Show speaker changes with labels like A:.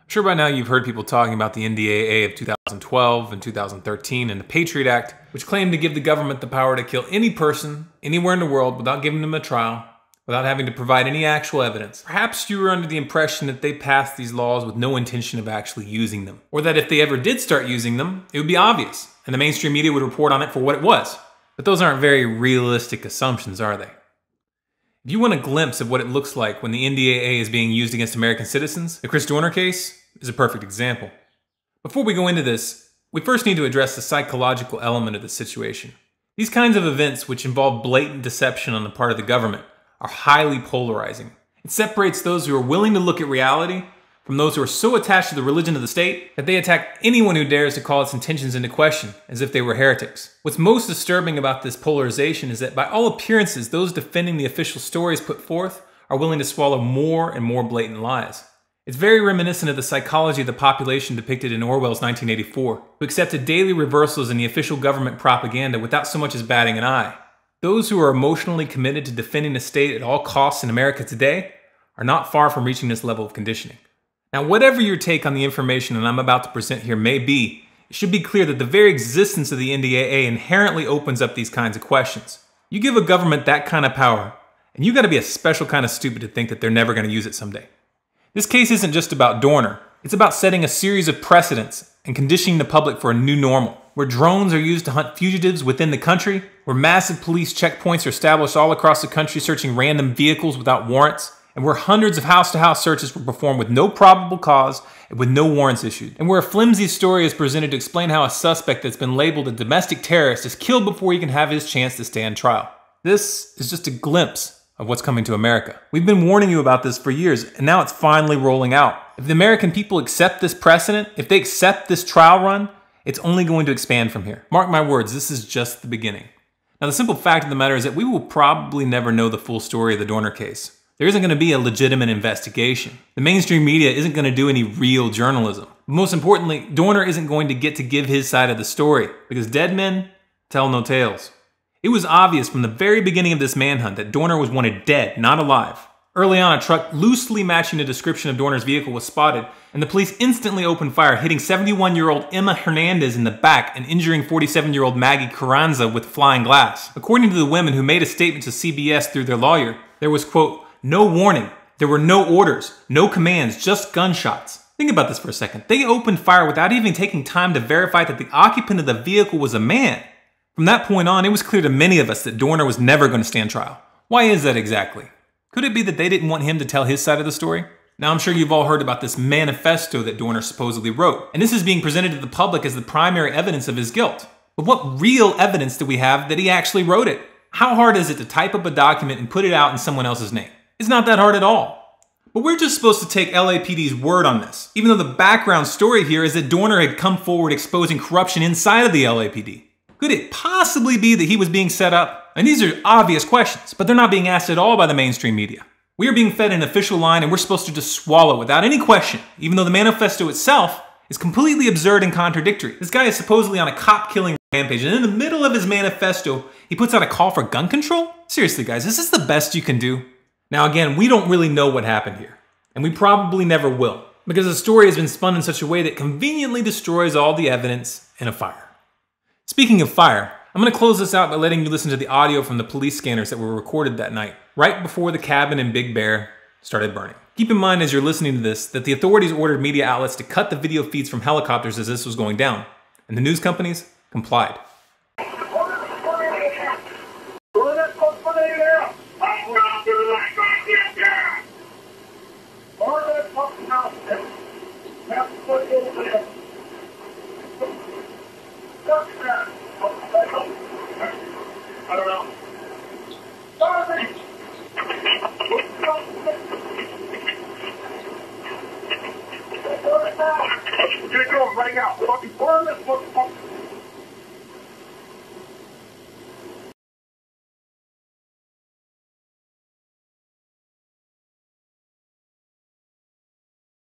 A: sure by now you've heard people talking about the NDAA of 2012 and 2013 and the Patriot Act, which claimed to give the government the power to kill any person, anywhere in the world, without giving them a trial, without having to provide any actual evidence. Perhaps you were under the impression that they passed these laws with no intention of actually using them, or that if they ever did start using them, it would be obvious, and the mainstream media would report on it for what it was. But those aren't very realistic assumptions, are they? If you want a glimpse of what it looks like when the NDAA is being used against American citizens, the Chris Dorner case is a perfect example. Before we go into this, we first need to address the psychological element of the situation. These kinds of events, which involve blatant deception on the part of the government, are highly polarizing. It separates those who are willing to look at reality from those who are so attached to the religion of the state that they attack anyone who dares to call its intentions into question, as if they were heretics. What's most disturbing about this polarization is that by all appearances, those defending the official stories put forth are willing to swallow more and more blatant lies. It's very reminiscent of the psychology of the population depicted in Orwell's 1984, who accepted daily reversals in the official government propaganda without so much as batting an eye. Those who are emotionally committed to defending the state at all costs in America today are not far from reaching this level of conditioning. Now, whatever your take on the information that I'm about to present here may be, it should be clear that the very existence of the NDAA inherently opens up these kinds of questions. You give a government that kind of power, and you gotta be a special kind of stupid to think that they're never gonna use it someday. This case isn't just about Dorner. It's about setting a series of precedents and conditioning the public for a new normal, where drones are used to hunt fugitives within the country, where massive police checkpoints are established all across the country searching random vehicles without warrants, and where hundreds of house-to-house searches were performed with no probable cause and with no warrants issued, and where a flimsy story is presented to explain how a suspect that's been labeled a domestic terrorist is killed before he can have his chance to stand trial. This is just a glimpse of what's coming to America. We've been warning you about this for years, and now it's finally rolling out. If the American people accept this precedent, if they accept this trial run, it's only going to expand from here. Mark my words, this is just the beginning. Now, the simple fact of the matter is that we will probably never know the full story of the Dorner case. There isn't going to be a legitimate investigation. The mainstream media isn't going to do any real journalism. But most importantly, Dorner isn't going to get to give his side of the story, because dead men tell no tales. It was obvious from the very beginning of this manhunt that Dorner was wanted dead, not alive. Early on, a truck loosely matching the description of Dorner's vehicle was spotted, and the police instantly opened fire, hitting 71-year-old Emma Hernandez in the back and injuring 47-year-old Maggie Carranza with flying glass. According to the women who made a statement to CBS through their lawyer, there was, quote, no warning, there were no orders, no commands, just gunshots. Think about this for a second. They opened fire without even taking time to verify that the occupant of the vehicle was a man. From that point on, it was clear to many of us that Dorner was never going to stand trial. Why is that exactly? Could it be that they didn't want him to tell his side of the story? Now, I'm sure you've all heard about this manifesto that Dorner supposedly wrote, and this is being presented to the public as the primary evidence of his guilt. But what real evidence do we have that he actually wrote it? How hard is it to type up a document and put it out in someone else's name? It's not that hard at all. But we're just supposed to take LAPD's word on this, even though the background story here is that Dorner had come forward exposing corruption inside of the LAPD. Could it possibly be that he was being set up? And these are obvious questions, but they're not being asked at all by the mainstream media. We are being fed an official line and we're supposed to just swallow it without any question, even though the manifesto itself is completely absurd and contradictory. This guy is supposedly on a cop-killing rampage, and in the middle of his manifesto, he puts out a call for gun control? Seriously, guys, is this the best you can do? Now again, we don't really know what happened here, and we probably never will, because the story has been spun in such a way that conveniently destroys all the evidence in a fire. Speaking of fire, I'm going to close this out by letting you listen to the audio from the police scanners that were recorded that night, right before the cabin in Big Bear started burning. Keep in mind as you're listening to this that the authorities ordered media outlets to cut the video feeds from helicopters as this was going down, and the news companies complied.
B: I don't know. Get going right now. Fucking burn this motherfucker.